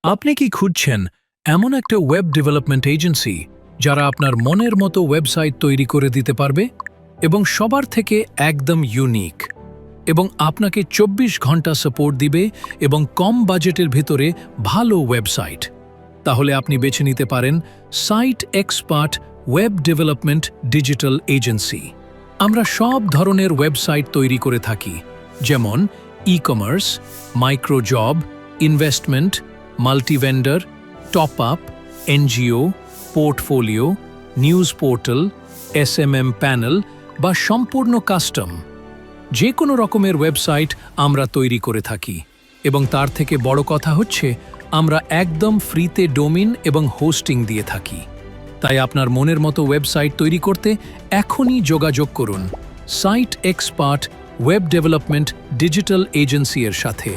আপনি কি খুঁজছেন এমন একটা ওয়েব ডেভেলপমেন্ট এজেন্সি যারা আপনার মনের মতো ওয়েবসাইট তৈরি করে দিতে পারবে এবং সবার থেকে একদম ইউনিক এবং আপনাকে ২৪ ঘন্টা সাপোর্ট দিবে এবং কম বাজেটের ভিতরে ভালো ওয়েবসাইট? তাহলে আপনি বেছে নিতে পারেন site expert web development digital agency. আমরা সব ধরনের ওয়েবসাইট তৈরি করে থাকি, যেমন e-commerce, micro job, investment, multivendor, top up, NGO, portfolio, news portal, SMM panel বা সম্পূর্ণ কাস্টম। যে কোনো রকমের ওয়েবসাইট আমরা তৈরি করে থাকি এবং তার থেকে বড় কথা হচ্ছে আমরা একদম ফ্রিতে ডোমেইন এবং হোস্টিং দিয়ে থাকি। তাই আপনার মনের মতো ওয়েবসাইট তৈরি করতে এখনই যোগাযোগ করুন site expert web development digital agency এর সাথে।